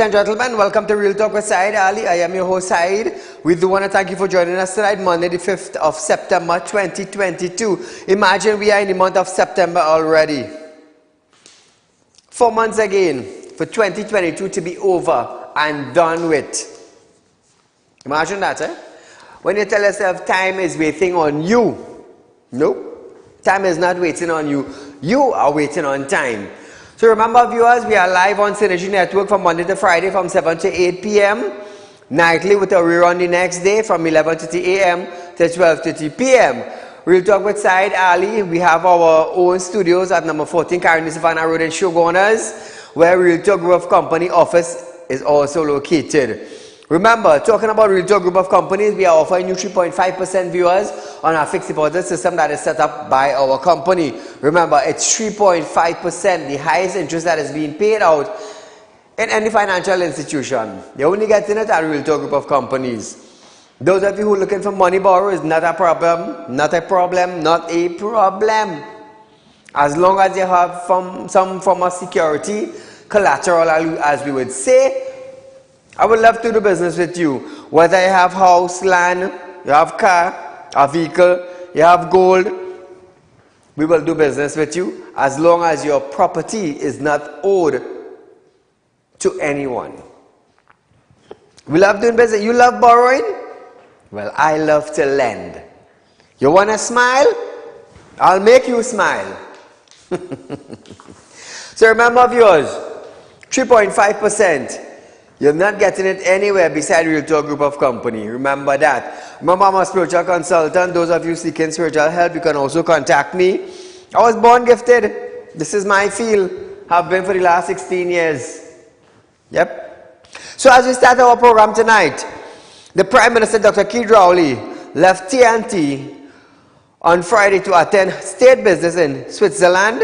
Ladies and gentlemen, welcome to Real Talk with Saieed Ali. I am your host Saeed. We do want to thank you for joining us tonight, Monday the 5th of September 2022. Imagine we are in the month of September already. 4 months again for 2022 to be over and done with. Imagine that, eh? When you tell yourself time is waiting on you. No, time is not waiting on you. You are waiting on time. So remember, viewers, we are live on Synergy Network from Monday to Friday from 7 to 8 p.m. Nightly with a rerun the next day from 11:30 a.m. to 12:30 p.m. Real Talk with Saieed Ali. We have our own studios at number 14 Carolina Savannah Road in Shoguners, where Real Talk Group of Company office is also located. Remember, talking about Real Talk Group of Companies, we are offering you 3.5% viewers on our fixed deposit system that is set up by our company. Remember, it's 3.5%, the highest interest that is being paid out in any financial institution. You're only getting it at Real Talk Group of Companies. Those of you who are looking for money borrow is not a problem, not a problem, not a problem. As long as you have some form of security, collateral as we would say, I would love to do business with you. Whether you have house, land, you have car, a vehicle, you have gold, we will do business with you as long as your property is not owed to anyone. We love doing business. You love borrowing? Well, I love to lend. You want to smile? I'll make you smile. So remember, viewers, 3.5%. You're not getting it anywhere beside Real Talk Group of Company. Remember that. Remember, I'm a spiritual consultant. Those of you seeking spiritual help, you can also contact me. I was born gifted. This is my field. Have been for the last 16 years. Yep. So as we start our program tonight, the Prime Minister, Dr. Saieed Ali, left TNT on Friday to attend state business in Switzerland,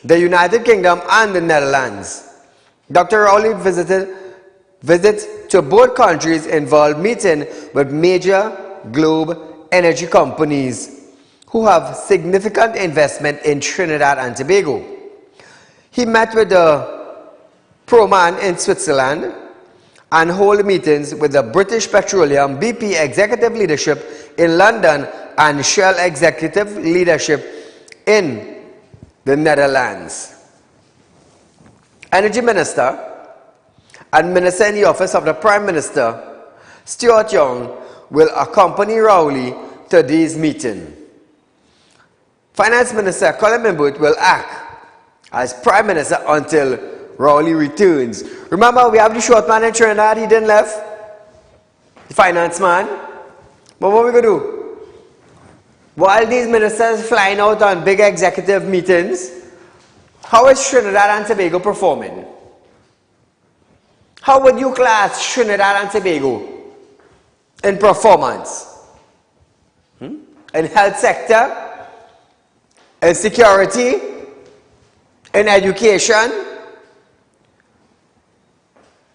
the United Kingdom, and the Netherlands. Dr. Ali visit to both countries involved meeting with major global energy companies who have significant investment in Trinidad and Tobago. He met with the Proman in Switzerland and hold meetings with the British Petroleum BP executive leadership in London and Shell executive leadership in the Netherlands. Energy Minister and Minister in the Office of the Prime Minister, Stuart Young, will accompany Rowley to this meeting. Finance Minister Colin Mimbutt will act as Prime Minister until Rowley returns. Remember, we have the short man in Trinidad, he didn't left. The finance man. But what are we going to do? While these ministers flying out on big executive meetings, how is Trinidad and Tobago performing? How would you class Trinidad and Tobago in performance? In health sector? In security? In education?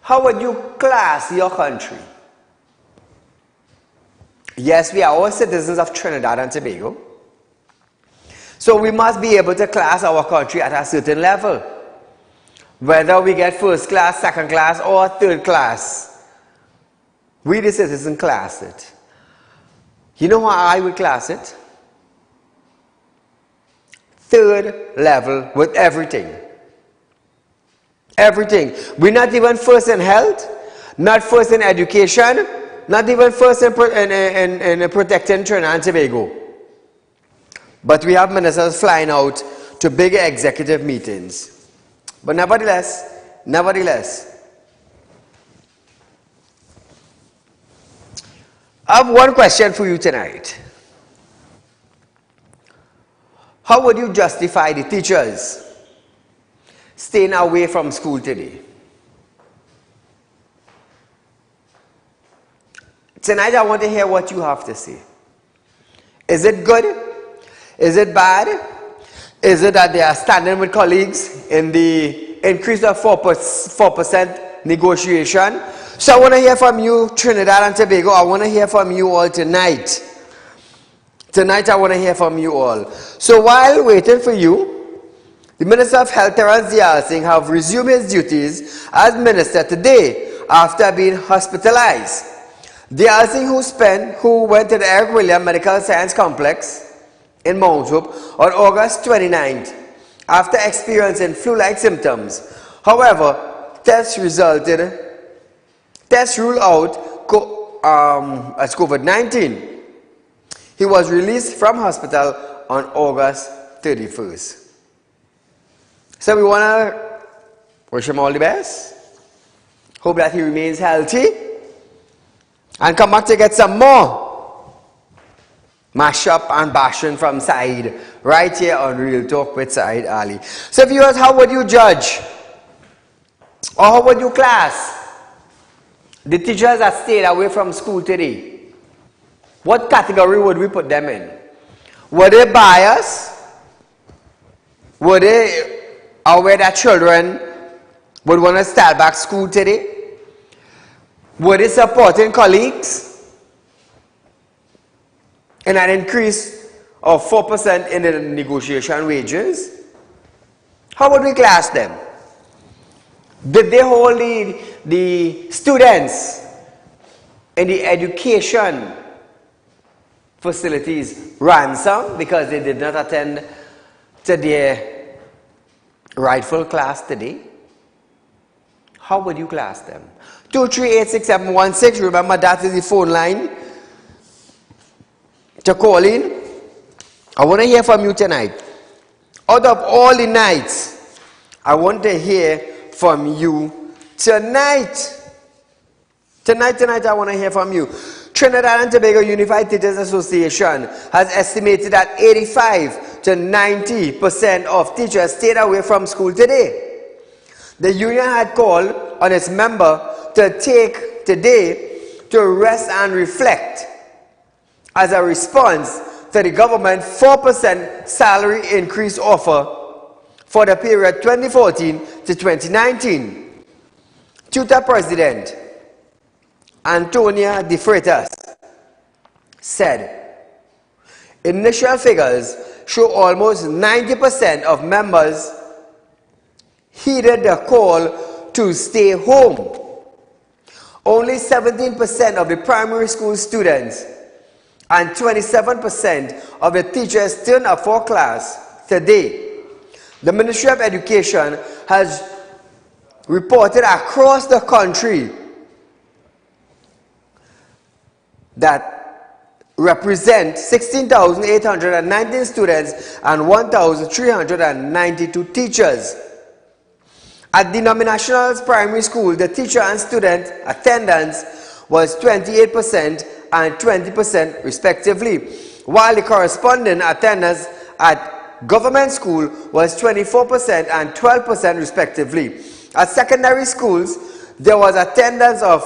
How would you class your country? Yes, we are all citizens of Trinidad and Tobago. So we must be able to class our country at a certain level. Whether we get first class, second class, or third class, we the citizens class it. You know how I would class it? Third level with everything. Everything. We're not even first in health, not first in education, not even first in protecting Trinidad and Tobago. But we have ministers flying out to big executive meetings. But nevertheless, I have one question for you tonight. How would you justify the teachers staying away from school today? Tonight I want to hear what you have to say. Is it good? Is it bad? Is it that they are standing with colleagues in the increase of 4% negotiation? So I want to hear from you, Trinidad and Tobago. I want to hear from you all tonight. Tonight I want to hear from you all. So while waiting for you The Minister of Health, Terence Singh, have resumed his duties as Minister today after being hospitalized. Singh, who went to the Eric Williams Medical Science Complex in Mount Hope on August 29th after experiencing flu-like symptoms. However, tests ruled out as COVID-19. He was released from hospital on August 31st. So we want to wish him all the best. Hope that he remains healthy. And come back to get some more mash up and bashing from Saieed right here on Real Talk with Saieed Ali. So viewers, how would you judge? Or how would you class the teachers that stayed away from school today? What category would we put them in? Were they biased? Were they aware that children would want to start back school today? Were they supporting colleagues in an increase of 4% in the negotiation wages? How would we class them? Did they hold the students in the education facilities ransom because they did not attend to their rightful class today? How would you class them? 2386716, remember that is the phone line to call in. I want to hear from you tonight. Out of all the nights, I want to hear from you tonight. Tonight, I want to hear from you. Trinidad and Tobago Unified Teachers Association has estimated that 85 to 90% of teachers stayed away from school today. The union had called on its member to take today to rest and reflect as a response to the government 4% salary increase offer for the period 2014 to 2019. Tutor President Antonia De Freitas said, initial figures show almost 90% of members heeded the call to stay home. Only 17% of the primary school students and 27% of the teachers turned up for class today. The Ministry of Education has reported across the country that represent 16,819 students and 1,392 teachers. At the nominationals primary school, the teacher and student attendance was 28% and 20% respectively, while the corresponding attendance at government school was 24% and 12% respectively. At secondary schools, there was attendance of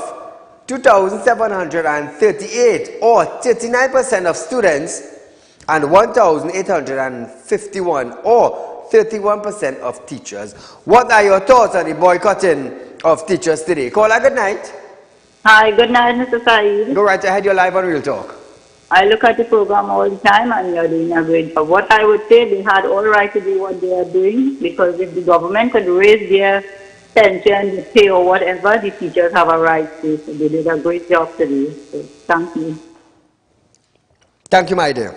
2,738 or 39% of students and 1,851 or 31% of teachers. What are your thoughts on the boycotting of teachers today? Caller, good night. Hi, good night, Mr. Saeed. Go right ahead, you're live on Real Talk. I look at the program all the time and you're doing a great job. What I would say, they had all right to do what they are doing, because if the government could raise their pension, the pay or whatever, the teachers have a right to. So they did a great job today. So thank you. Thank you, my dear.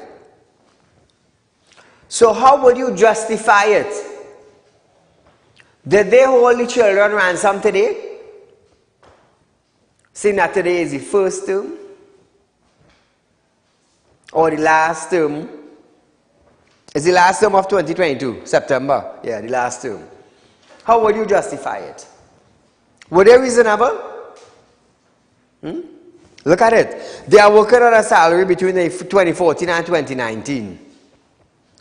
So how would you justify it? Did they hold the children ransom today? Seeing that today is the first term or the last term. It's the last term of 2022, September. Yeah, the last term. How would you justify it? Were they reasonable? Look at it. They are working on a salary between 2014 and 2019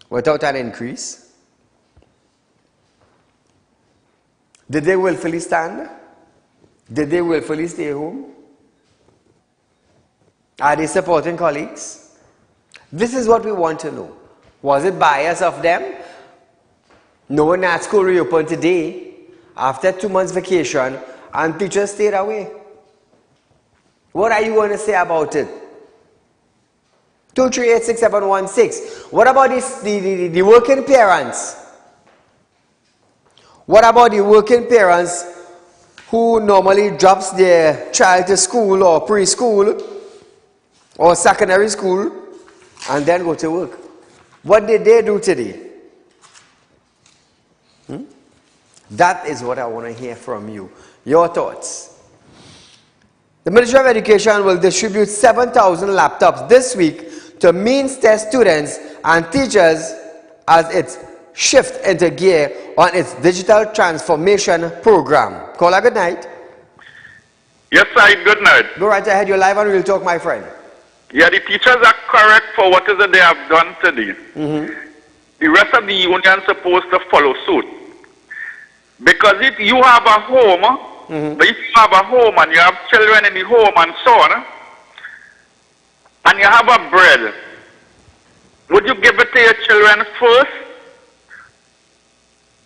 without an increase. Did they willfully stand? Did they willfully stay home? Are they supporting colleagues? This is what we want to know. Was it bias of them? Knowing that school reopened today after 2 months vacation and teachers stayed away. What are you going to say about it? 2386716. What about the working parents? What about the working parents who normally drops their child to school or preschool or secondary school and then go to work? What did they do today? That is what I want to hear from you. Your thoughts. The Ministry of Education will distribute 7,000 laptops this week to means test students and teachers as it shifts into gear on its digital transformation program. Caller, good night. Yes, Saeed, good night. Go right ahead. You're live on Real Talk, my friend. Yeah, the teachers are correct for what is it they have done today. The rest of the union is supposed to follow suit. Because if you have a home, but if you have a home and you have children in the home and so on, and you have a bread, would you give it to your children first?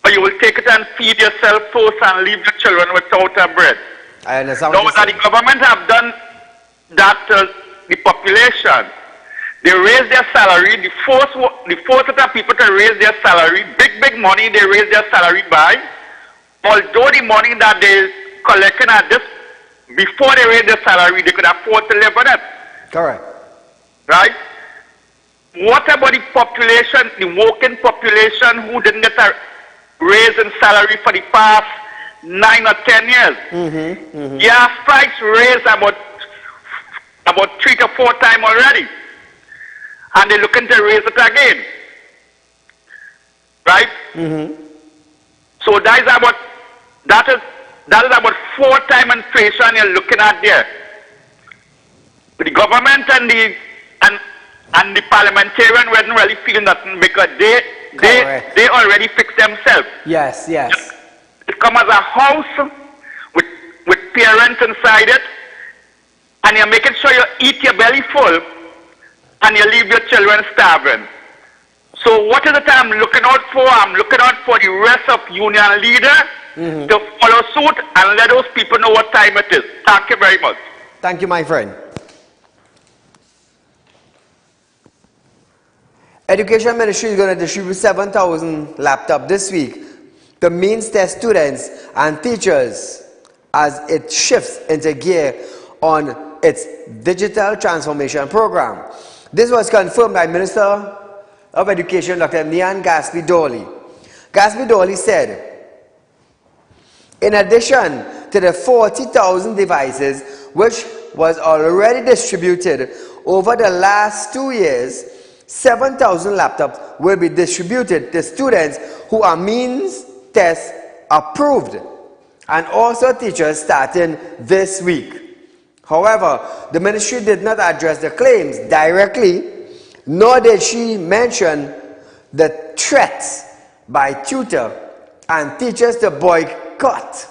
Or you will take it and feed yourself first and leave your children without a bread? I understand. Now that the government have done that to the population, they raise their salary. The first set of people to raise their salary, big money they raise their salary by. Although the money that they collecting at this, before they raise their salary, they could afford to live on it. Correct. Right? What about the population, the working population who didn't get a raise in salary for the past 9 or 10 years? Yeah, strikes raised about 3 to 4 times already. And they're looking to raise it again. Right? So that is about 4 times inflation you're looking at there. The government and the parliamentarian wasn't really feeling nothing because they already fixed themselves. Yes. It comes as a house with parents inside it, and you're making sure you eat your belly full and you leave your children starving. So what is it I'm looking out for? I'm looking out for the rest of union leaders to follow suit and let those people know what time it is. Thank you very much. Thank you, my friend. Education Ministry is going to distribute 7,000 laptops this week to means test students and teachers as it shifts into gear on its digital transformation program. This was confirmed by Minister of Education, Dr. Nian Gaspi-Dawley. Gaspi-Dawley said, in addition to the 40,000 devices which was already distributed over the last 2 years, 7,000 laptops will be distributed to students who are means test approved and also teachers starting this week. However, the ministry did not address the claims directly, nor did she mention the threats by tutor and teachers to boycott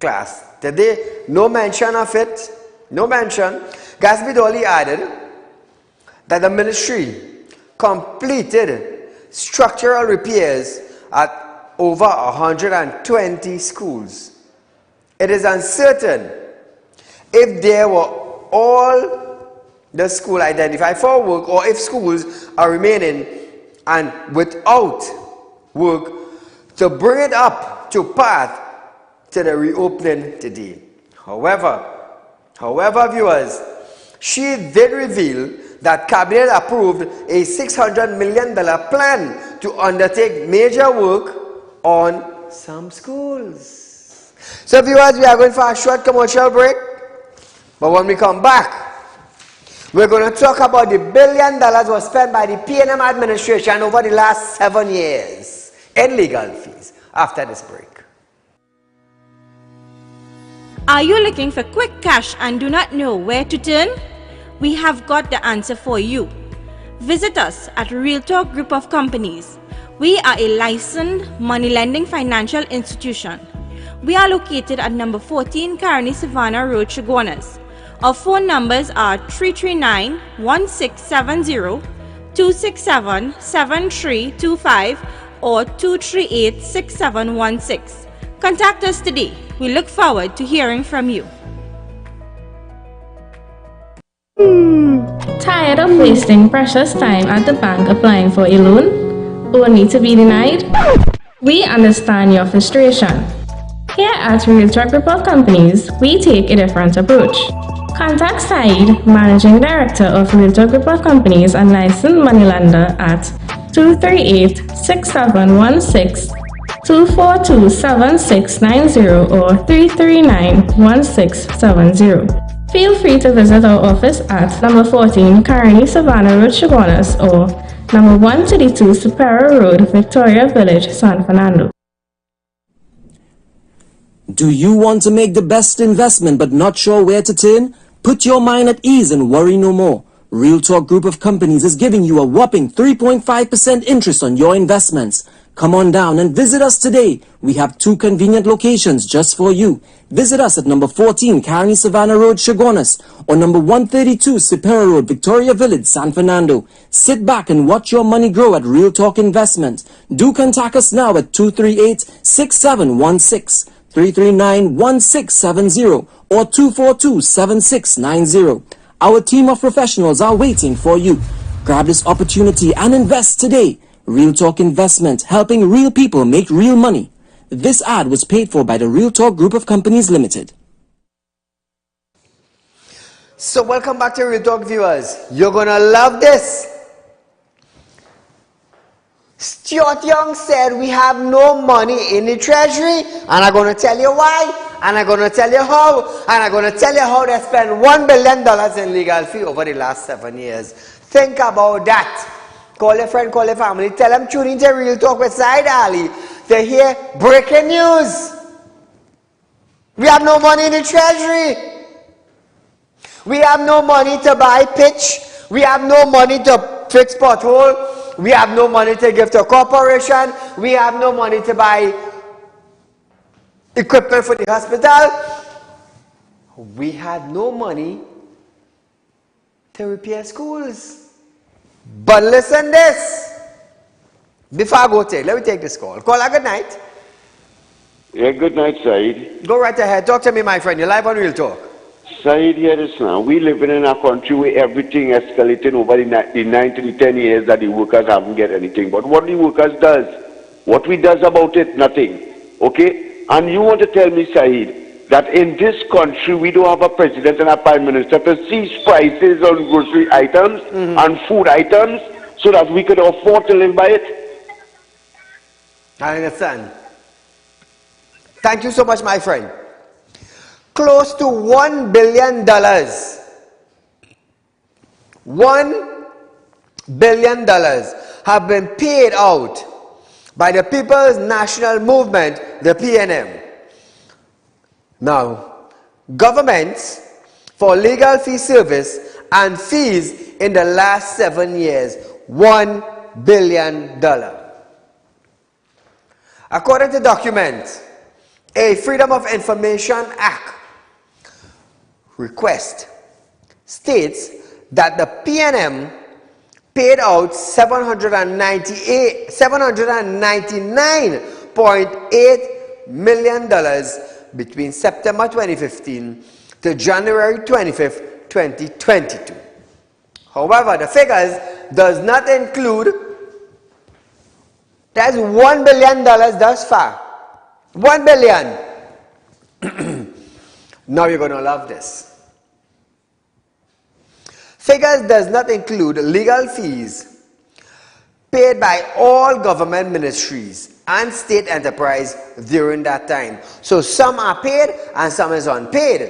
class. Today, no mention of it, no mention. Gaspi-Dawley added that the ministry completed structural repairs at over 120 schools. It is uncertain if there were all the school identified for work or if schools are remaining and without work to bring it up to path to the reopening today. However, viewers, she did reveal that Cabinet approved a $600 million plan to undertake major work on some schools. So viewers, we are going for a short commercial break. But when we come back, we're going to talk about the $1 billion was spent by the P&M administration over the last 7 years in legal fees after this break. Are you looking for quick cash and do not know where to turn? We have got the answer for you. Visit us at Real Talk Group of Companies. We are a licensed money lending financial institution. We are located at number 14 Carney Savannah Road, Chaguanas. Our phone numbers are 339-1670, 267-7325 or 238-6716. Contact us today. We look forward to hearing from you. Tired of wasting precious time at the bank applying for a loan, only to be denied? We understand your frustration. Here at Realtalk Group of Companies, we take a different approach. Contact Saieed, Managing Director of Realtalk Group of Companies and licensed moneylender at 238-6716, 242-7690 or 339-1670. Feel free to visit our office at number 14 Carney Savannah Road, Chaguanas or number 132 Superior Road, Victoria Village, San Fernando. Do you want to make the best investment but not sure where to turn? Put your mind at ease and worry no more. Realtalk Group of Companies is giving you a whopping 3.5% interest on your investments. Come on down and visit us today. We have 2 convenient locations just for you. Visit us at number 14 Carney Savannah Road, Chaguanas or number 132 Superior Road, Victoria Village, San Fernando. Sit back and watch your money grow at Realtalk Investment. Do contact us now at 238-6716. 339-1670 or 242-7690. Our team of professionals are waiting for you. Grab this opportunity and invest today. Realtalk Investment, helping real people make real money. This ad was paid for by the Realtalk Group of Companies Limited. So welcome back to Realtalk viewers. You're gonna love this. Stuart Young said we have no money in the treasury, and I'm going to tell you why, and I'm going to tell you how, and I'm going to tell you how they spent $1 billion in legal fee over the last 7 years. Think about that. Call your friend, call your family, tell them tune into Real Talk with Saieed Ali to hear breaking news. We have no money in the treasury. We have no money to buy pitch. We have no money to fix pothole. We have no money to give to a corporation. We have no money to buy equipment for the hospital. We had no money to repair schools. But listen this. Before I go let me take this call. Caller, good night. Yeah, good night, Saeed. Go right ahead. Talk to me, my friend. You're live on Real Talk. Saeed, hear this now. We living in a country where everything escalating over the 9 to the 10 years that the workers haven't get anything. But what the workers does, what we does about it, nothing. Okay? And you want to tell me, Saeed, that in this country we don't have a president and a prime minister to cease prices on grocery items and food items so that we could afford to live by it? I understand. Thank you so much, my friend. Close to $1 billion. $1 billion have been paid out by the People's National Movement, the PNM. Now, governments for legal fee service and fees in the last 7 years, $1 billion. According to documents, a Freedom of Information Act request states that the PNM paid out $799.8 million between September 2015 to January 25th, 2022. However, the figures does not include, that's $1 billion thus far. $1 billion. Now you're going to love this. Figures does not include legal fees paid by all government ministries and state enterprise during that time. So some are paid and some is unpaid.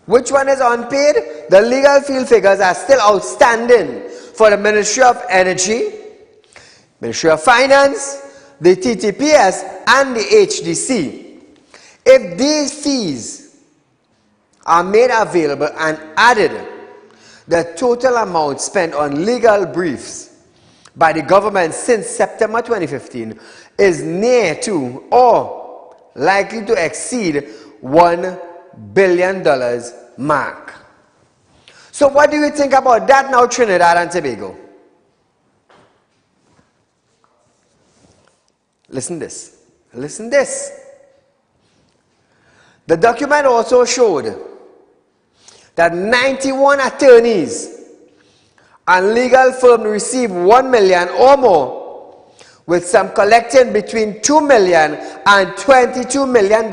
Which one is unpaid? The legal fee figures are still outstanding for the Ministry of Energy, Ministry of Finance, the TTPS and the HDC. If these fees are made available and added, the total amount spent on legal briefs by the government since September 2015 is near to or likely to exceed $1 billion mark. So what do you think about that now, Trinidad and Tobago? Listen this. Listen this. The document also showed that 91 attorneys and legal firms received $1 million or more, with some collecting between $2 million and $22 million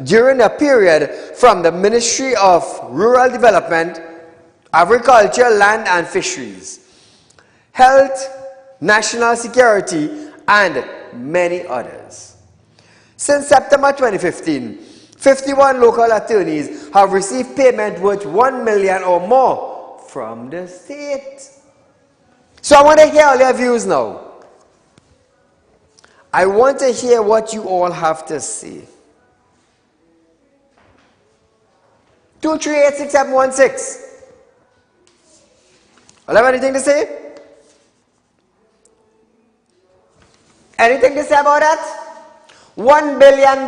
during a period from the Ministry of Rural Development, Agriculture, Land and Fisheries, Health, National Security, and many others. Since September 2015, 51 local attorneys have received payment worth $1 million or more from the state. So I want to hear all your views now. I want to hear what you all have to say. 2386716. All have anything to say? Anything to say about that? $1 billion.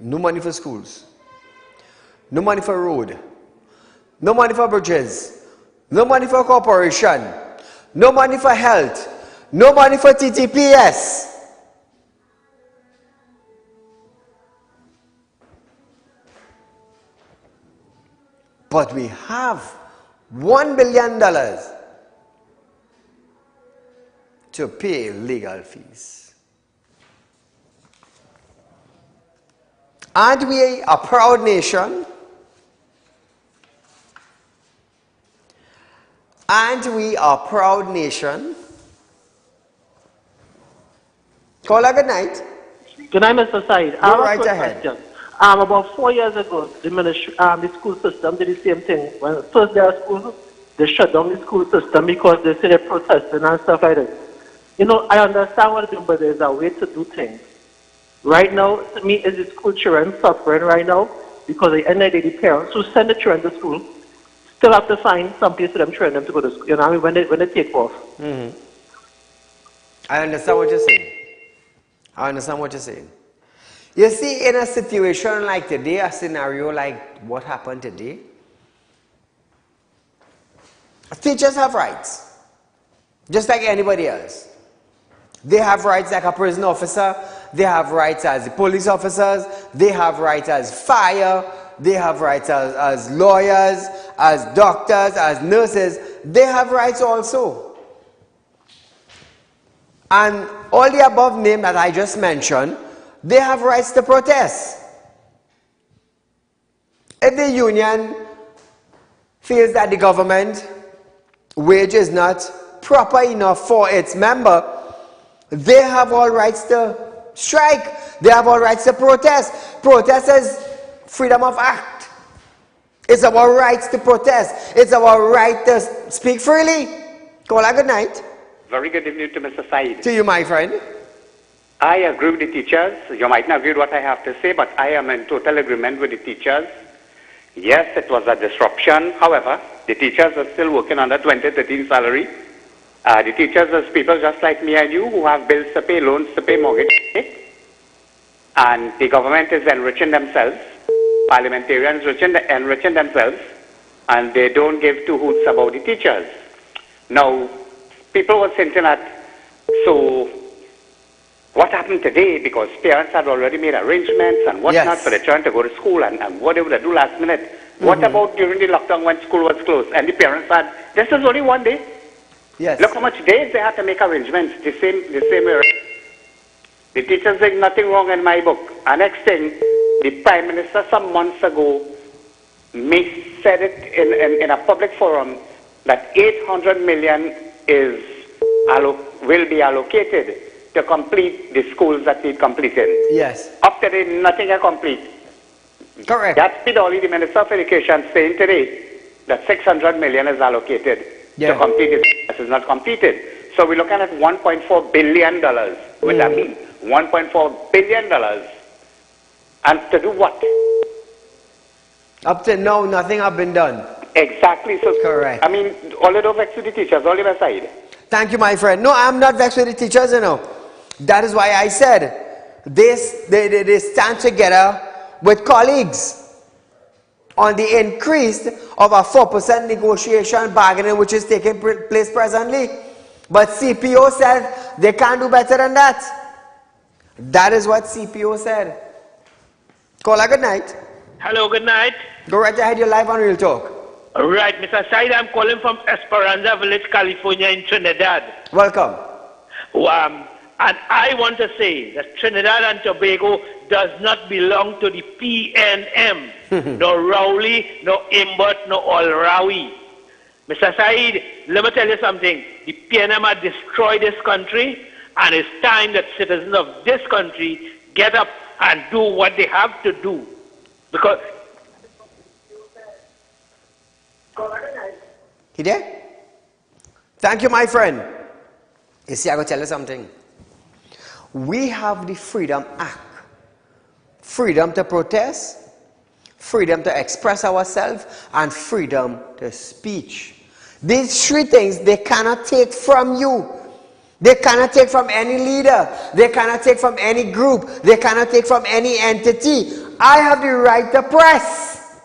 No money for schools. No money for road. No money for bridges. No money for corporation. No money for health. No money for TTPS. But we have $1 billion to pay legal fees. Aren't we a proud nation? Aren't we a proud nation? Caller, good night. Good night, Mr. Said. Go right ahead. Question. About 4 years ago, the school system did the same thing. When first day of school, they shut down the school system because they say they're protesting and stuff like that. You know, I understand what they do, but there's a way to do things. Right now, to me, is the school children suffering right now because at the end of the day, the parents who send the children to school still have to find some place for them children to go to school. You know what I mean? When they take off. Mm-hmm. I understand what you're saying. I understand what you're saying. You see, in a situation like today, a scenario like what happened today, teachers have rights, just like anybody else. They have rights like a prison officer, they have rights as police officers, they have rights as fire, they have rights as lawyers, as doctors, as nurses, they have rights also. And all the above names that I just mentioned, they have rights to protest. If the union feels that the government wage is not proper enough for its member, they have all rights to strike. They have all rights to protest. Protest is freedom of act. It's our rights to protest. It's our right to speak freely. Caller, good night. Very good evening to Mr. Said. To you, my friend. I agree with the teachers. You might not agree with what I have to say, but I am in total agreement with the teachers. Yes, it was a disruption. However, the teachers are still working on the 2013 salary. The teachers are people just like me and you who have bills to pay, loans to pay, mortgage to pay. And the government is enriching themselves. Parliamentarians enriching themselves. And they don't give two hoots about the teachers. Now, people were hinting at, so what happened today, because parents had already made arrangements and whatnot for the children to go to school and what they would do last minute. Mm-hmm. What about during the lockdown when school was closed and the parents had, this is only one day. Yes. Look how much days they had to make arrangements, the same way. The teachers saying nothing wrong in my book. And next thing, the Prime Minister some months ago said it in a public forum that 800 million will be allocated to complete the schools that need completed. Yes. Up to date, nothing is complete. Correct. That's Pidoli, the Minister of Education, saying today that 600 million is allocated to complete this. This is not completed. So we're looking at $1.4 billion. What does that mean? $1.4 billion. And to do what? Up to now, nothing has been done. Exactly. So correct. I mean, all of those vexed with the teachers, all the side. Thank you, my friend. No, I'm not vexed with the teachers, you know. That is why I said they stand together with colleagues on the increase of a 4% negotiation bargaining which is taking place presently. But CPO said they can't do better than that. That is what CPO said. Caller, good night. Hello, good night. Go right ahead, you're live on Real Talk. Right, Mr. Said, I'm calling from Esperanza Village, California in Trinidad. Welcome. And I want to say that Trinidad and Tobago does not belong to the PNM. No Rowley, no Imbot, no Olrawi. Mr. Said, let me tell you something. The PNM has destroyed this country, and it's time that citizens of this country get up and do what they have to do. Because... He there? Thank you, my friend. You see, I'm going to tell you something. We have the Freedom Act. Freedom to protest, freedom to express ourselves, and freedom to speech. These three things they cannot take from you. They cannot take from any leader. They cannot take from any group. They cannot take from any entity. I have the right to press.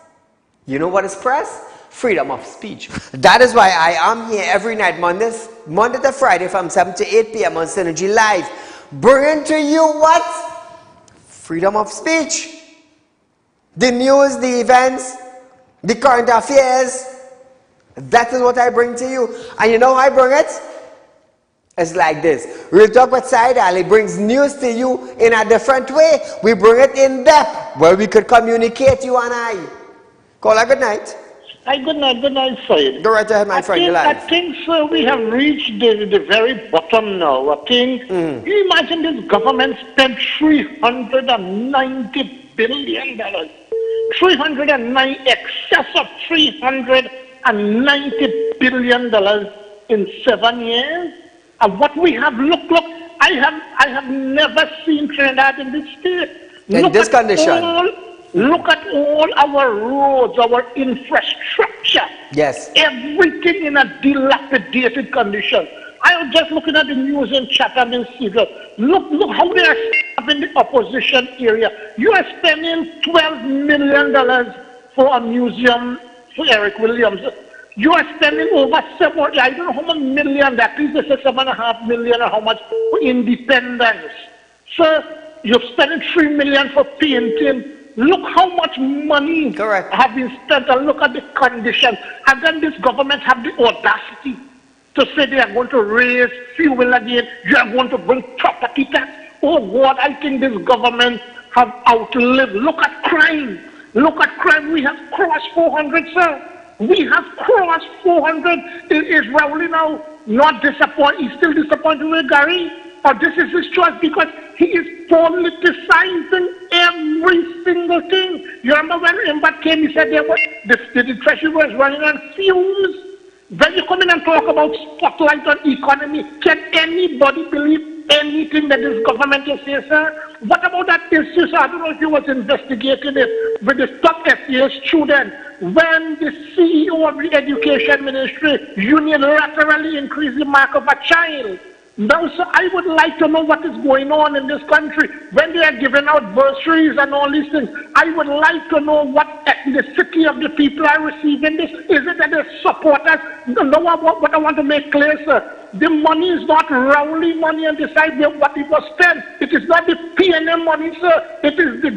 You know what is press? Freedom of speech. That is why I am here every night, Monday to Friday from 7 to 8 p.m. on Synergy Live, bringing to you what? Freedom of speech. The news, the events, the current affairs. That is what I bring to you. And you know how I bring it? It's like this. Real Talk with Saieed Ali brings news to you in a different way. We bring it in depth, where we could communicate, you and I. Call a good night. Good night, Said. Go right ahead, my friend. You're live. I think, sir, we have reached the very bottom now. I think, you imagine this government spent $390 billion. Excess of $390 billion in 7 years. And what we have, look, I have never seen Trinidad in this state. In this condition. Look at all our roads, our infrastructure. Yes. Everything in a dilapidated condition. I was just looking at the news in Chatham and Cedar. Look how they are in the opposition area. You are spending $12 million for a museum for Eric Williams. You are spending over I don't know how much million, at least they say $7.5 million or how much for independence. So you're spending $3 million for painting. Look how much money have been spent, and look at the condition. And then this government have the audacity to say they are going to raise fuel again. You are going to bring property tax. Oh God, I think this government have outlived. Look at crime. Look at crime. We have crossed 400, sir. We have crossed 400. Is Rowley now not disappointed? He's still disappointed with Gary? Or this is his choice because he is politicizing every single thing. You remember when Imbot came, he said the treasury was running on fumes. When you come in and talk about spotlight on economy, can anybody believe anything that this government will say, sir? What about that issue, sir? I don't know if you was investigating it with the top FCA student when the CEO of the Education Ministry unilaterally increased the mark of a child. Now, sir, I would like to know what is going on in this country. When they are giving out bursaries and all these things, I would like to know what ethnicity of the people are receiving this. Is it that they're supporters? No, what I want to make clear, sir, the money is not Rowley money and decide what it was spent. It is not the PNM money, sir. It is the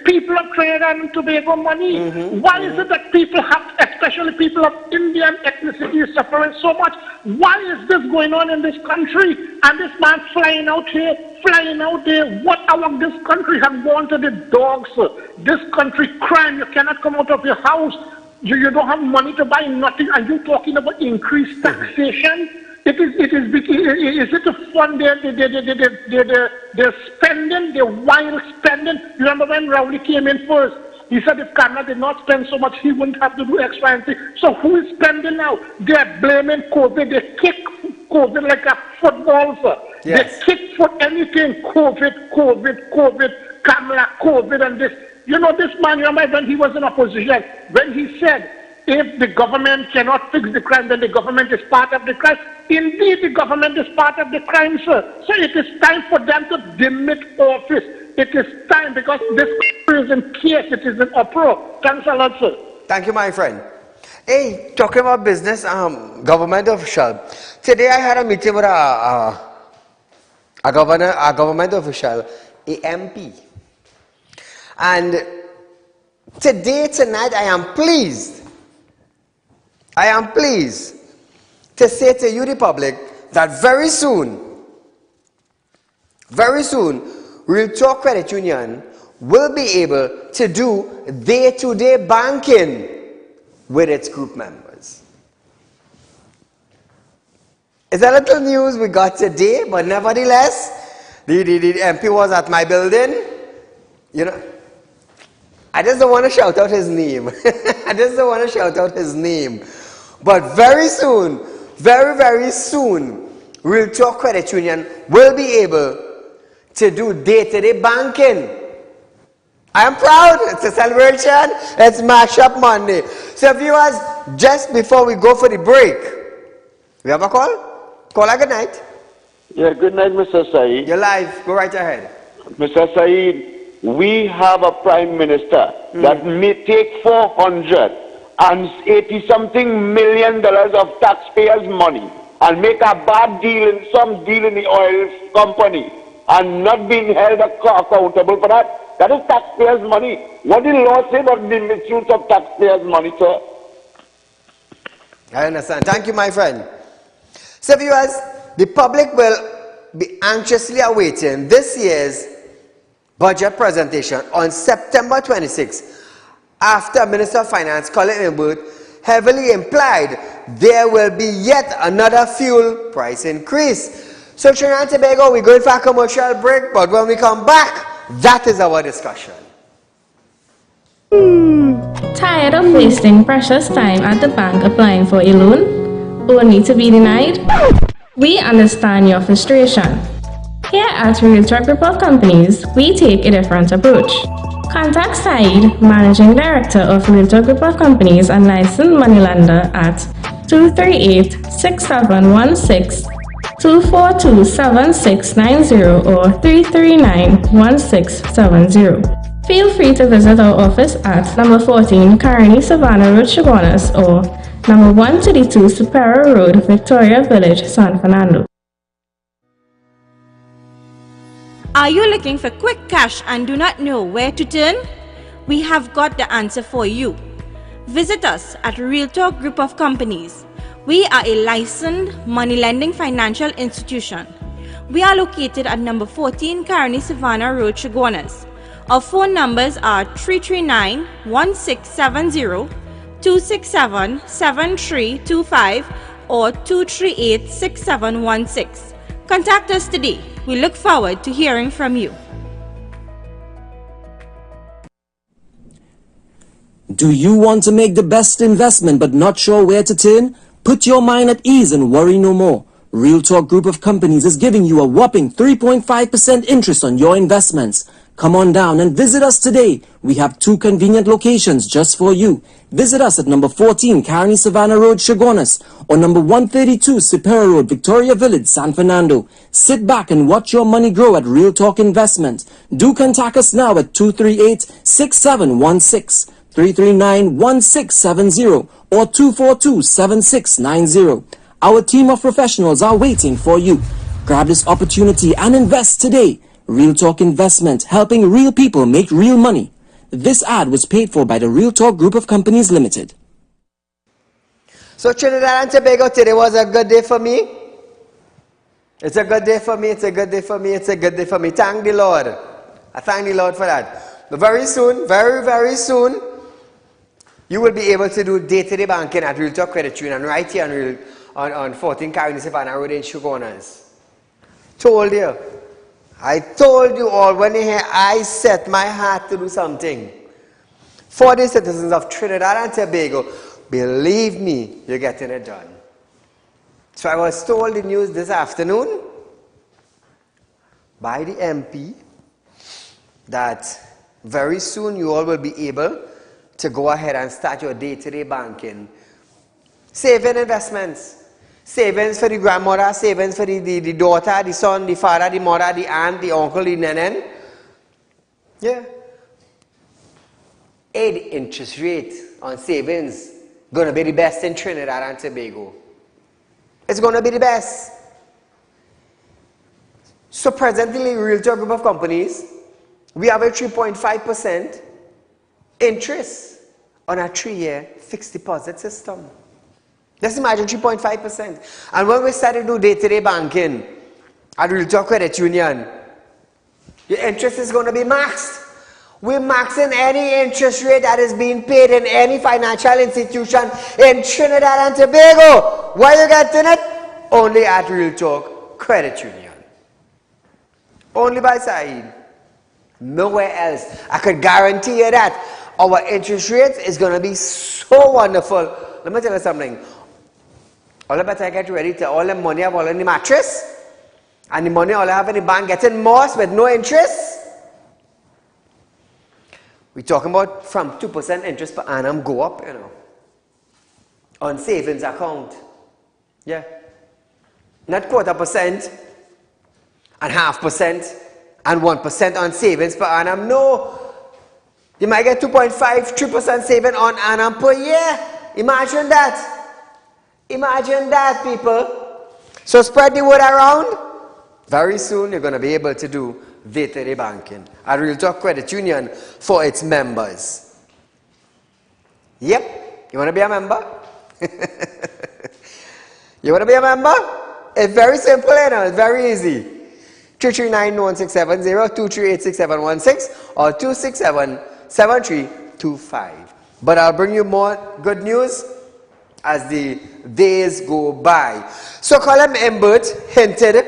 people of Trinidad and Tobago money. Why is it that people have, especially people of Indian ethnicity, is suffering so much? Why is this going on in this country? And this man flying out here, flying out there. What about this country have gone to the dogs, sir? This country crime. You cannot come out of your house. You don't have money to buy nothing, and you're talking about increased taxation. Is it to fund their spending, their wild spending? You remember when Rowley came in first? He said if Canada did not spend so much, he wouldn't have to do extra and things. So who is spending now? They are blaming COVID. They kick COVID like a football, sir. Yes. They kick for anything. COVID, Kamala, COVID, and this. You know, this man, remember when he was in opposition, when he said, if the government cannot fix the crime, then the government is part of the crime. Indeed, the government is part of the crime, sir. So it is time for them to demit office. It is time because this country is in chaos. It is in uproar. Thanks a lot, sir. Thank you, my friend. Hey, talking about business, government official. Today I had a meeting with a government official, a MP. And tonight, I am pleased I am pleased to say to you, the public, that very soon, Real Talk Credit Union will be able to do day-to-day banking with its group members. It's a little news we got today, but nevertheless, the MP was at my building. You know, I just don't want to shout out his name. But very soon, very soon, Real Talk Credit Union will be able to do day-to-day banking. I am proud. It's a celebration. It's Mashup Monday. So viewers, just before we go for the break, we have a call? Caller, good night. Yeah, good night, Mr. Saeed. You're live. Go right ahead. Mr. Saeed, we have a prime minister that may take $480-something million of taxpayers' money and make a bad deal in some deal in the oil company and not being held accountable for that. That is taxpayers' money. What did the law say about the misuse of taxpayers' money, sir? I understand. Thank you, my friend. So viewers, the public will be anxiously awaiting this year's budget presentation on September 26th, after Minister of Finance Colin Imbert heavily implied there will be yet another fuel price increase. So Trinidad and Tobago, we're going for a commercial break, but when we come back, that is our discussion. Tired of wasting precious time at the bank applying for a loan, only to be denied? We understand your frustration. Here at Real Talk Group of Companies, we take a different approach. Contact Saieed, Managing Director of Real Talk Group of Companies and licensed moneylender at 238-6716, 242-7690 or 339-1670. Feel free to visit our office at number 14 Carney Savannah Road, Chaguanas, or number 132 Superior Road, Victoria Village, San Fernando. Are you looking for quick cash and do not know where to turn? We have got the answer for you. Visit us at Real Talk Group of Companies. We are a licensed money lending financial institution. We are located at number 14 Carney Savannah Road, Chaguanas. Our phone numbers are 339-1670, 267-7325 or 238-6716. Contact us today. We look forward to hearing from you. Do you want to make the best investment but not sure where to turn? Put your mind at ease and worry no more. Real Talk Group of Companies is giving you a whopping 3.5% interest on your investments. Come on down and visit us today. We have 2 convenient locations just for you. Visit us at number 14 Carney Savannah Road, Chaguanas, or number 132 Superior Road, Victoria Village, San Fernando. Sit back and watch your money grow at Real Talk Investment. Do contact us now at 238-6716, 339-1670, or 242-7690. Our team of professionals are waiting for you. Grab this opportunity and invest today. Real Talk Investment, helping real people make real money. This ad was paid for by the Real Talk Group of Companies Limited. So Trinidad and Tobago, today was a good day for me. It's a good day for me. It's a good day for me. It's a good day for me. Thank the Lord. I thank the Lord for that. But very soon, very soon, you will be able to do day-to-day banking at Real Talk Credit Union right here on 14 Carney Savannah Road in Chaguanas. I told you all when you hear I set my heart to do something for the citizens of Trinidad and Tobago. Believe me, you're getting it done. So I was told the news this afternoon by the MP that very soon you all will be able to go ahead and start your day-to-day banking. Saving investments. Savings for the grandmother, savings for the daughter, the son, the father, the mother, the aunt, the uncle, the nenen. Yeah. The interest rate on savings going to be the best in Trinidad and Tobago. It's going to be the best. So presently, Real Talk Group of Companies, we have a 3.5% interest on a 3-year fixed deposit system. Just imagine 3.5%. And when we started to do day-to-day banking at Real Talk Credit Union, your interest is going to be maxed. We're maxing any interest rate that is being paid in any financial institution in Trinidad and Tobago. Where are you getting it? Only at Real Talk Credit Union. Only by Saieed. Nowhere else. I could guarantee you that our interest rate is going to be so wonderful. Let me tell you something. All I better get ready to all the money I've all in the mattress, and the money all I have in the bank getting more with no interest. We're talking about from 2% interest per annum go up, you know, on savings account. Yeah. Not 0.25% and 0.5% and 1% on savings per annum. No. You might get 2.5, 3% saving on annum per year. Imagine that. Imagine that, people. So spread the word around. Very soon you're going to be able to do day-to-day banking at Real Talk Credit Union for its members. Yep. You want to be a member? You want to be a member? It's very simple, you know. It's very easy. 339-1670, 238-6716 or 267-7325. But I'll bring you more good news as the days go by. So Colin Imbert hinted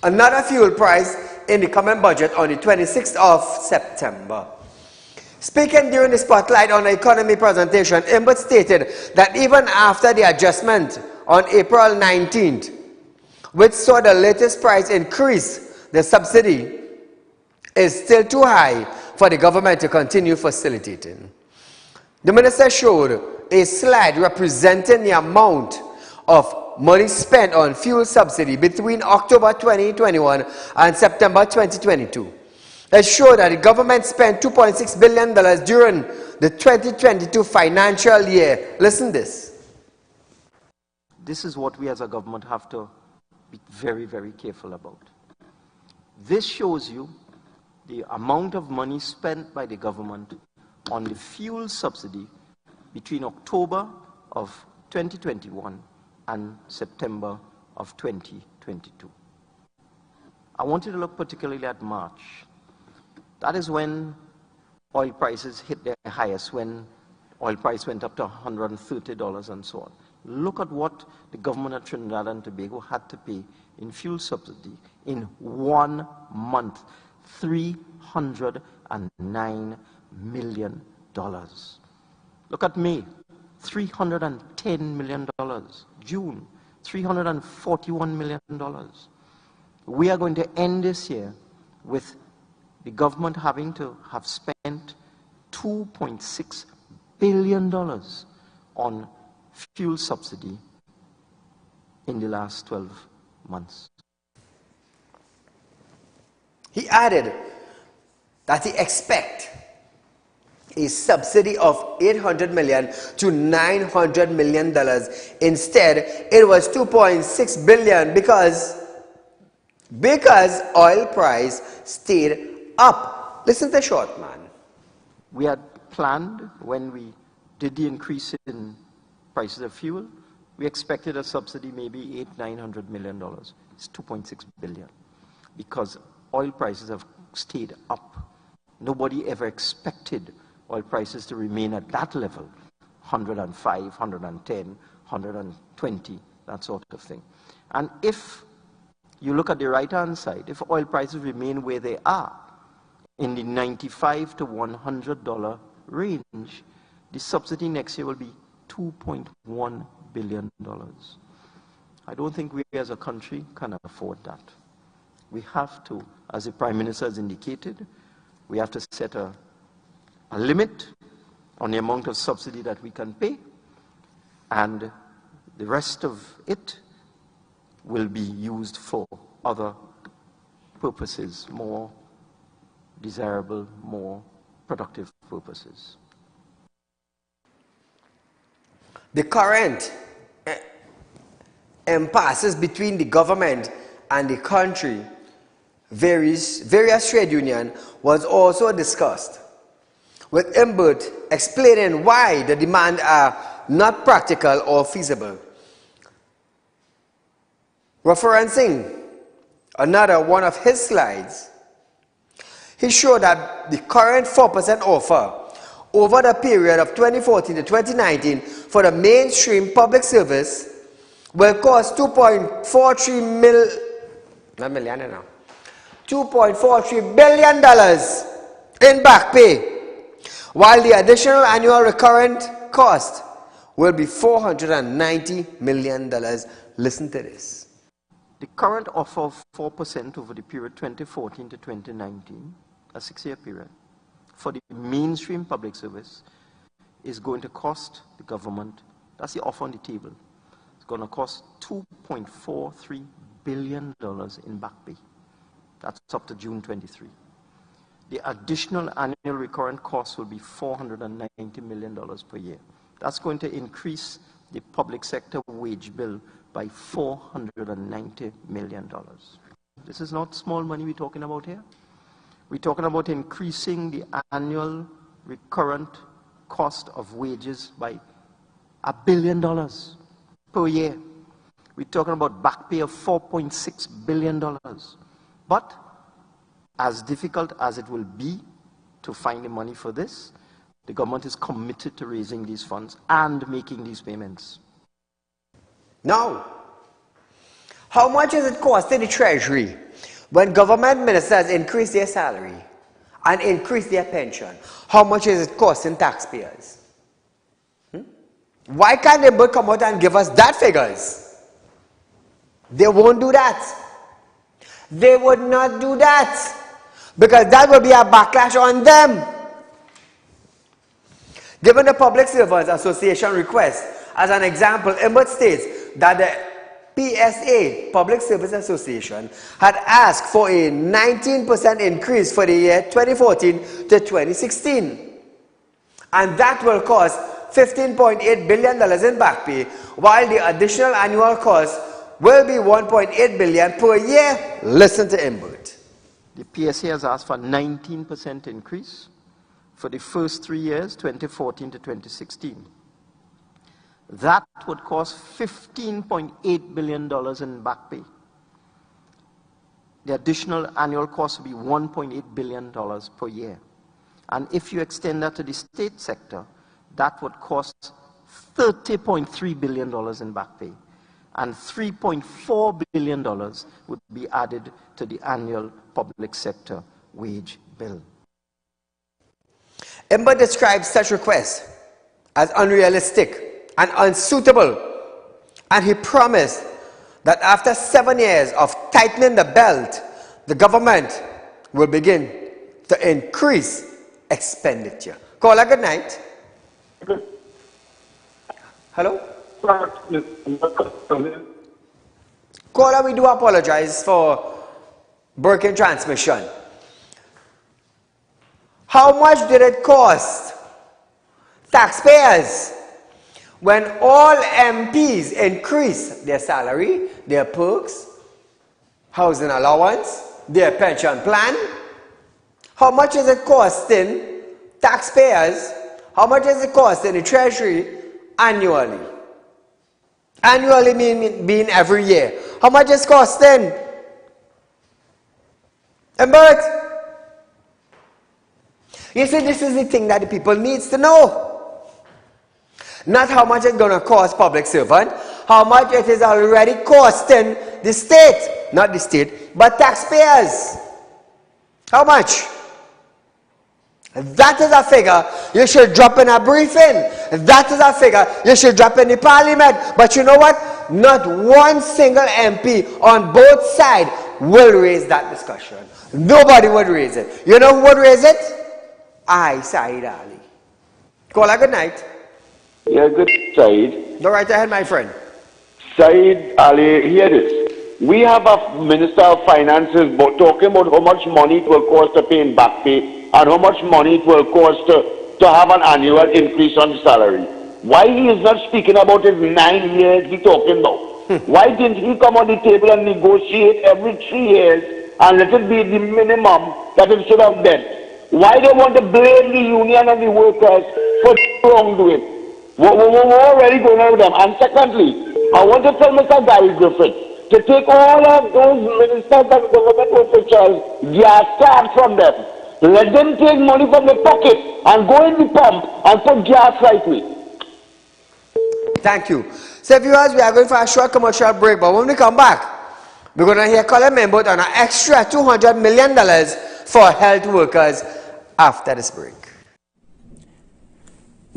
another fuel price in the coming budget on the 26th of September. Speaking during the Spotlight on the Economy presentation, Imbert stated that even after the adjustment on April 19th, which saw the latest price increase, the subsidy is still too high for the government to continue facilitating. The minister showed a slide representing the amount of money spent on fuel subsidy between October 2021 and September 2022. It showed that the government spent $2.6 billion during the 2022 financial year. Listen this. This is what we as a government have to be very, very careful about. This shows you the amount of money spent by the government on the fuel subsidy between October of 2021 and September of 2022. I want you to look particularly at March. That is when oil prices hit their highest, when oil price went up to $130 and so on. Look at what the government of Trinidad and Tobago had to pay in fuel subsidy in 1 month. $309 million. Look at May, $310 million. June, $341 million. We are going to end this year with the government having to have spent $2.6 billion on fuel subsidy in the last 12 months. He added that he expects a subsidy of $800 million to $900 million. Instead, it was $2.6 billion because oil price stayed up. Listen to short man. We had planned when we did the increase in prices of fuel, we expected a subsidy maybe $800–900 million. It's $2.6 billion because oil prices have stayed up. Nobody ever expected oil prices to remain at that level, 105, 110, 120, that sort of thing. And if you look at the right-hand side, if oil prices remain where they are, in the $95 to $100 range, the subsidy next year will be $2.1 billion. I don't think we as a country can afford that. We have to, as the Prime Minister has indicated, we have to set a limit on the amount of subsidy that we can pay, and the rest of it will be used for other purposes, more desirable, more productive purposes. The current impasses between the government and the country, various trade unions, was also discussed, with Imbert explaining why the demand are not practical or feasible. Referencing another one of his slides, he showed that the current 4% offer over the period of 2014 to 2019 for the mainstream public service will cost $2.43 billion in back pay, while the additional annual recurrent cost will be $490 million. Listen to this. The current offer of 4% over the period 2014 to 2019, a 6-year period, for the mainstream public service is going to cost the government, that's the offer on the table, it's going to cost $2.43 billion in back pay. That's up to June 23. The additional annual recurrent cost will be $490 million per year. That's going to increase the public sector wage bill by $490 million. This is not small money we're talking about here. We're talking about increasing the annual recurrent cost of wages by $1 billion per year. We're talking about back pay of $4.6 billion. But as difficult as it will be to find the money for this, the government is committed to raising these funds and making these payments. Now, how much is it costing the Treasury when government ministers increase their salary and increase their pension? How much is it costing taxpayers? Why can't they both come out and give us that figures? They won't do that. They would not do that, because that would be a backlash on them. Given the Public Servants Association request, as an example, Imbert states that the PSA, Public Service Association, had asked for a 19% increase for the year 2014 to 2016. And that will cost $15.8 billion in back pay, while the additional annual cost will be $1.8 billion per year. Listen to Imbert. The PSA has asked for a 19% increase for the first 3 years, 2014 to 2016. That would cost $15.8 billion in back pay. The additional annual cost would be $1.8 billion per year. And if you extend that to the state sector, that would cost $30.3 billion in back pay. And $3.4 billion would be added to the annual public sector wage bill. Imbert describes such requests as unrealistic and unsuitable, and he promised that after 7 years of tightening the belt, the government will begin to increase expenditure. Caller, good night. Hello? Caller, we do apologize for breaking transmission. How much did it cost taxpayers when all MPs increase their salary, their perks, housing allowance, their pension plan? How much is it costing taxpayers? How much is it costing the Treasury annually? Annually mean every year. How much is it costing? Imbert? You see, this is the thing that the people needs to know. Not how much it's going to cost public servant, how much it is already costing the state. Not the state, but taxpayers. How much? That is a figure you should drop in a briefing. That is a figure you should drop in the parliament. But you know what? Not one single MP on both sides will raise that discussion. Nobody would raise it. You know who would raise it? I, Saieed Ali. Caller, good night. Yeah, good, Saeed. Go right ahead, my friend. Saieed Ali, hear this. We have a Minister of Finances talking about how much money it will cost to pay in back pay and how much money it will cost to have an annual increase on the salary. Why he is not speaking about his 9 years he's talking about? Why didn't he come on the table and negotiate every 3 years and let it be the minimum that it should have been? Why they want to blame the union and the workers for wrongdoing? We're already going over them. And secondly, I want to tell Mr. Gary Griffith to take all of those ministers and government officials, gas cards from them. Let them take money from the pocket and go in the pump and put gas right away. Thank you. So viewers, we are going for a short commercial break, but when we come back, we're going to hear Colin Membot on an extra $200 million for health workers after this break.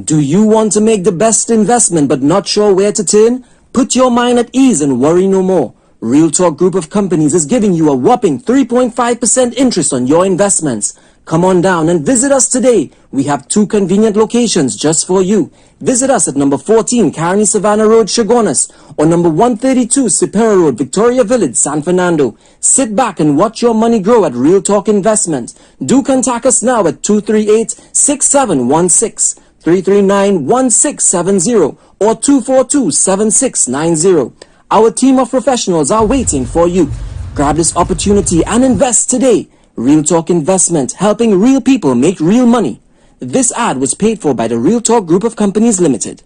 Do you want to make the best investment but not sure where to turn? Put your mind at ease and worry no more. Real Talk Group of Companies is giving you a whopping 3.5% interest on your investments. Come on down and visit us today. We have 2 convenient locations just for you. Visit us at number 14 Carney Savannah Road, Chaguanas, or number 132 Superior Road, Victoria Village, San Fernando. Sit back and watch your money grow at Real Talk Investment. Do contact us now at 238-6716. 339-1670 or 242-7690. Our team of professionals are waiting for you. Grab this opportunity and invest today. Real Talk Investment, helping real people make real money. This ad was paid for by the Real Talk Group of Companies Limited.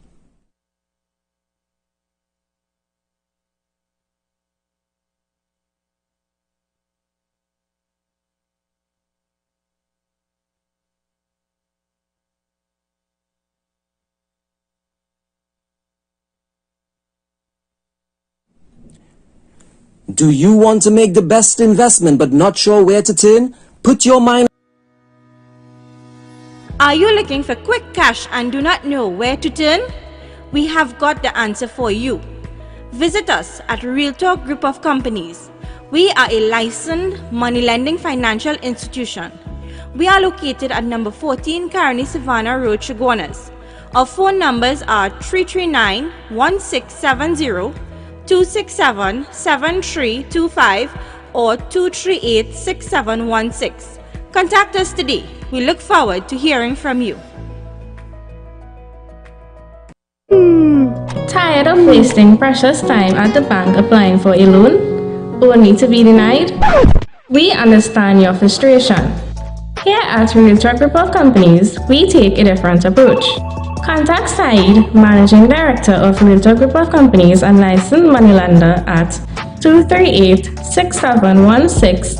Do you want to make the best investment but not sure where to turn? Put your mind... Are you looking for quick cash and do not know where to turn? We have got the answer for you. Visit us at Real Talk Group of Companies. We are a licensed money lending financial institution. We are located at number 14 Carney Savannah Road, Chaguanas. Our phone numbers are 339-1670, 267-7325 or 238-6716. Contact us today. We look forward to hearing from you. Tired of wasting precious time at the bank applying for a loan, only to be denied? We understand your frustration. Here at Real Talk Group of Companies, we take a different approach. Contact Saieed, Managing Director of Real Talk Group of Companies and licensed moneylender at 238-6716,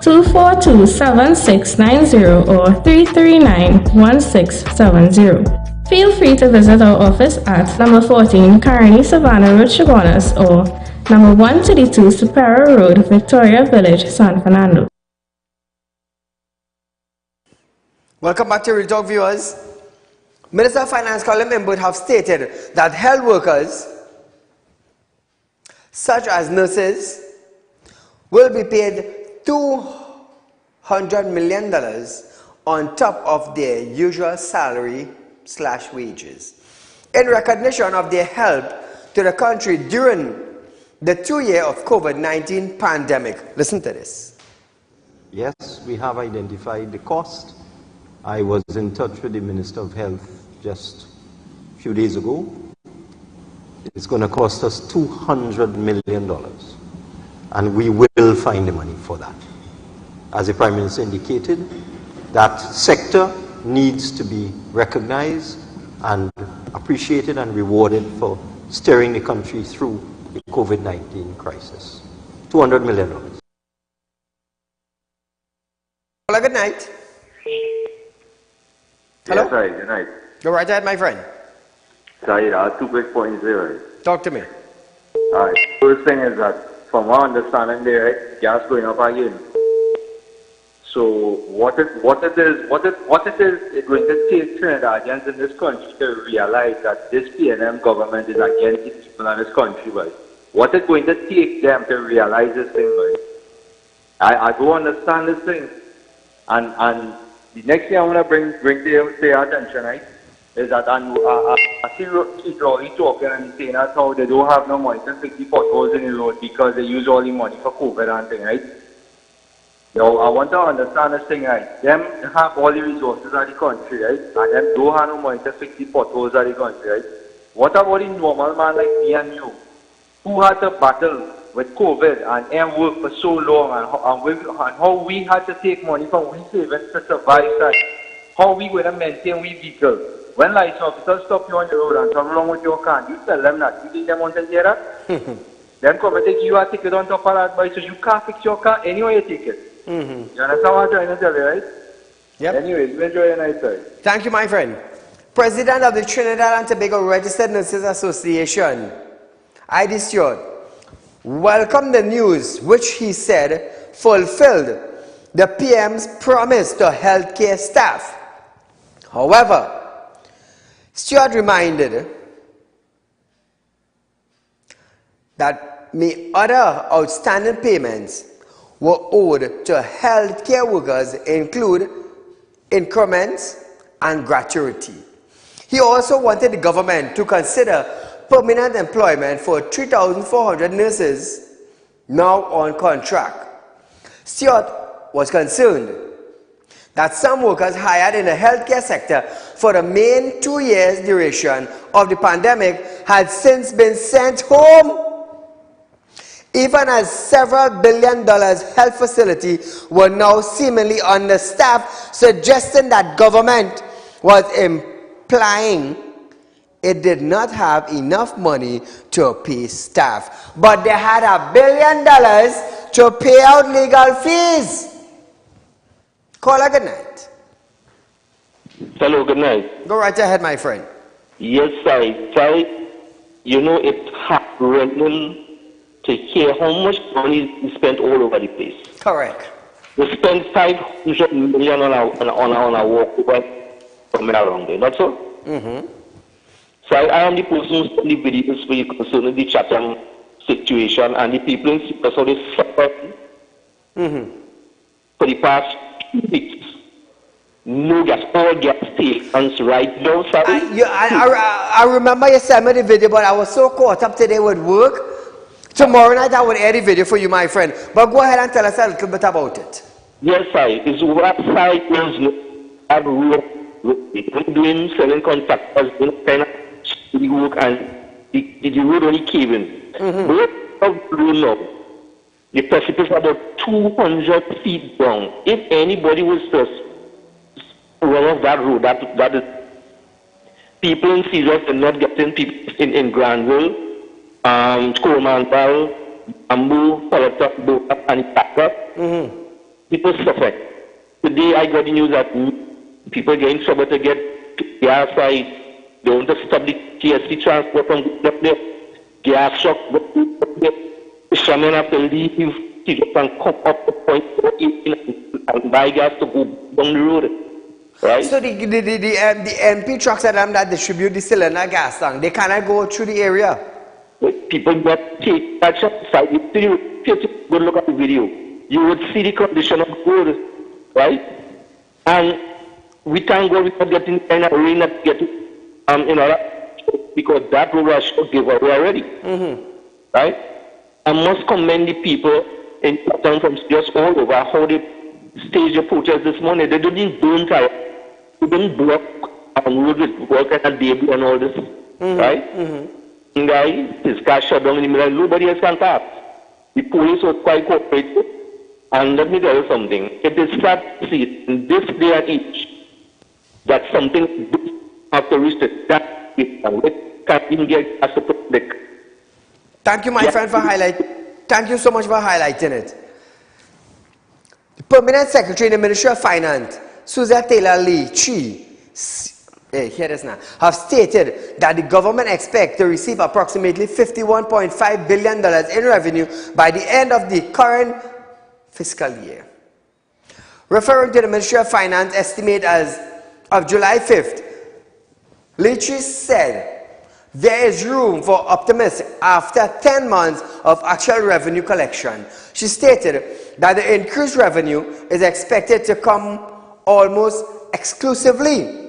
242-7690 or 339-1670. Feel free to visit our office at number 14 Carney Savannah Road, Chaguanas or number 132 Superior Road, Victoria Village, San Fernando. Welcome back to Real Talk, viewers. Minister of Finance Colin Membot have stated that health workers, such as nurses, will be paid $200 million on top of their usual salary/wages in recognition of their help to the country during the 2-year of COVID-19 pandemic. Listen to this. Yes, we have identified the cost. I was in touch with the Minister of Health just a few days ago. It's going to cost us $200 million, and we will find the money for that. As the Prime Minister indicated, that sector needs to be recognized and appreciated and rewarded for steering the country through the COVID-19 crisis. $200 million. Hello, good night. Hello? Yes, hi, good night. Go right ahead, my friend. Saieed, I have 2 quick points there. Talk to me. Alright, first thing is that, from my understanding there, right, gas going up again. So what it is going to take Trinidadians in this country to realize that this PNM government is against the people in this country, right? What is going to take them to realize this thing, right? I don't understand this thing. And the next thing I want to bring to your attention, right, is that I see Rory talking and he's saying that's how they don't have no money to fix the potholes in the road because they use all the money for COVID and thing, right? Now, I want to understand this thing, right? Them have all the resources of the country, right? And them don't have no money to fix the potholes of the country, right? What about the normal man like me and you, who had to battle with COVID and work for so long, and how we had to take money from we savings to survive that? How we going to maintain we vehicles? when license officers stop you on the road and come along with your car, you tell them that. You think they want to hear that? Then come and take you a ticket on top of that, but so you can't fix your car anyway you take it. You understand what I'm trying to tell you, right? Yep. Anyways, you enjoy your night, sir. Thank you, my friend. President of the Trinidad and Tobago Registered Nurses Association, ID Stewart, welcomed the news which he said fulfilled the PM's promise to healthcare staff. However, Stewart reminded that other outstanding payments were owed to healthcare workers include increments and gratuity. He also wanted the government to consider permanent employment for 3,400 nurses now on contract. Stewart was concerned that some workers hired in the healthcare sector for the main 2 years duration of the pandemic had since been sent home, even as several billion-dollar health facilities were now seemingly understaffed, suggesting that government was implying it did not have enough money to pay staff. But they had $1 billion to pay out legal fees. Call her good night. Hello, good night. Go right ahead, my friend. Yes, I you know, it's heartrending to hear how much money is spent all over the place. Correct. We spend $500 million on our walkover coming around there, not so? So I am the person who sent the videos for you concerning the Chatham situation and the people in Cyprus, how they suffer for the past 2 weeks. No gas, all gas stations right now, sorry. I remember you sent me the video, but I was so caught up today with work. Tomorrow night I will air the video for you, my friend. But go ahead and tell us a little bit about it. Yes, it's website is doing selling contractors, kind of work, and the road only caving. Both of you know, the precipice about 200 feet down. If anybody was just run off that road, that is people in Caesars are not getting people in Granville, Coromandel, Bamboo, Pollock, Boca, and Itaka. People suffer. Today I got the news that people get in trouble to get gas. They want to stop the TSC transport from up there. Gas shock, fishermen have to leave and come up the point and buy gas to go down the road. Right? So the MP trucks at them that distribute the cylinder gas tank, they cannot go through the area. People get take that shop side. If you go look at the video, you would see the condition of the road, right? And we thank God we're not getting kind of rain that get because that road was given away already. Right? I must commend the people in town from just all over how they staged the protest this morning. They didn't tire. They didn't block road with work and debris and all this. Right? Guy, his car shut down in the middle, nobody else can pass. The police was quite cooperative. And let me tell you something, it is sad to see in this day and age that something has to reach that and it can't even get as a public. Thank you, my friend, for highlighting. Thank you so much for highlighting it. The Permanent Secretary in the Ministry of Finance, Saieed Ali, have stated that the government expects to receive approximately $51.5 billion in revenue by the end of the current fiscal year. Referring to the Ministry of Finance estimate as of July 5th, Leachy said there is room for optimism after 10 months of actual revenue collection. She stated that the increased revenue is expected to come almost exclusively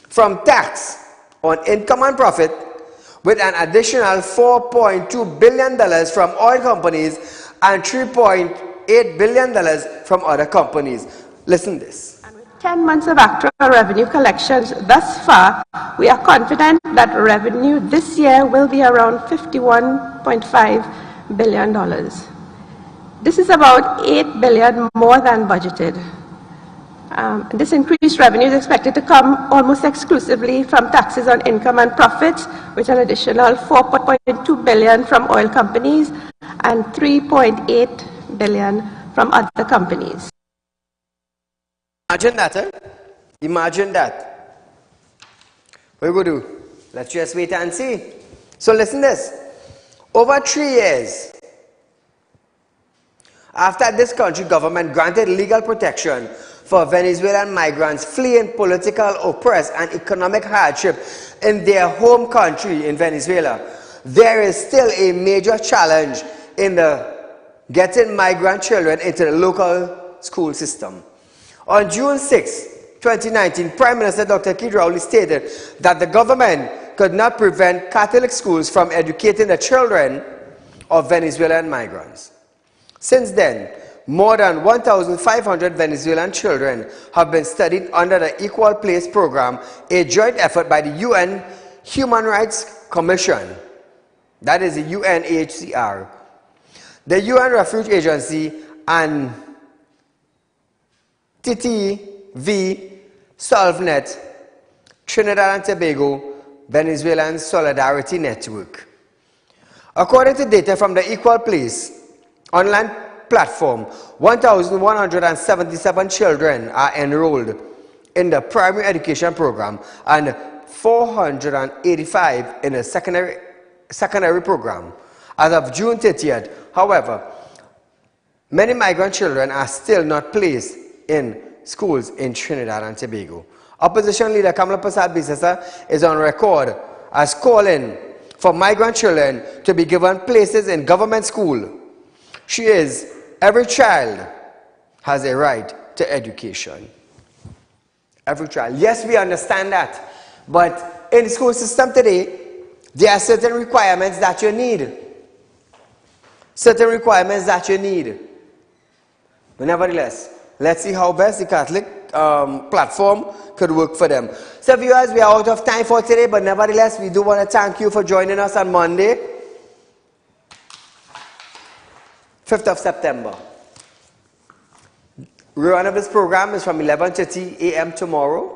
from tax on income and profit, with an additional $4.2 billion from oil companies and $3.8 billion from other companies. Listen to this. 10 months of actual revenue collections thus far, we are confident that revenue this year will be around $51.5 billion. This is about $8 billion more than budgeted. This increased revenue is expected to come almost exclusively from taxes on income and profits, with an additional 4.2 billion from oil companies and 3.8 billion from other companies. Imagine that, eh? Imagine that. What are we going to do? Let's just wait and see. So listen this. Over 3 years, after this country government granted legal protection for Venezuelan migrants fleeing political oppress and economic hardship in their home country in Venezuela, there is still a major challenge in getting migrant children into the local school system. On June 6, 2019, Prime Minister Dr. Saieed Ali stated that the government could not prevent Catholic schools from educating the children of Venezuelan migrants. Since then, more than 1,500 Venezuelan children have been studied under the Equal Place program, a joint effort by the UN Human Rights Commission, that is the UNHCR, the UN Refuge Agency, and TTV SolveNet, Trinidad and Tobago Venezuelan Solidarity Network. According to data from the Equal Place online platform, 1,177 children are enrolled in the primary education program and 485 in the secondary program. As of June 30th, however, many migrant children are still not placed in schools in Trinidad and Tobago. Opposition leader Kamala Persad-Bissessar is on record as calling for migrant children to be given places in government school. She is, every child has a right to education. Every child. Yes, we understand that. But in the school system today, there are certain requirements that you need. Certain requirements that you need. But nevertheless, let's see how best the Catholic platform could work for them. So viewers, we are out of time for today, but nevertheless, we do want to thank you for joining us on Monday, 5th of September. Rerun of this program is from 11:30 a.m. tomorrow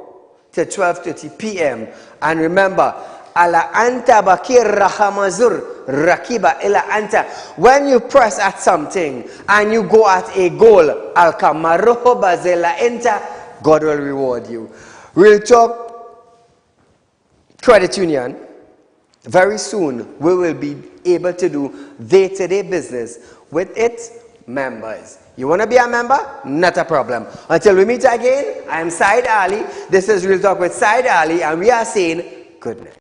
to 12:30 p.m. And remember, Ala anta bakir rahamazur rakiba ila anta. When you press at something and you go at a goal, al kamaroho bazela enta, God will reward you. Real Talk Credit Union, very soon we will be able to do day-to-day business with its members. You want to be a member? Not a problem. Until we meet again, I am Saieed Ali. This is Real Talk with Saieed Ali, and we are saying good night.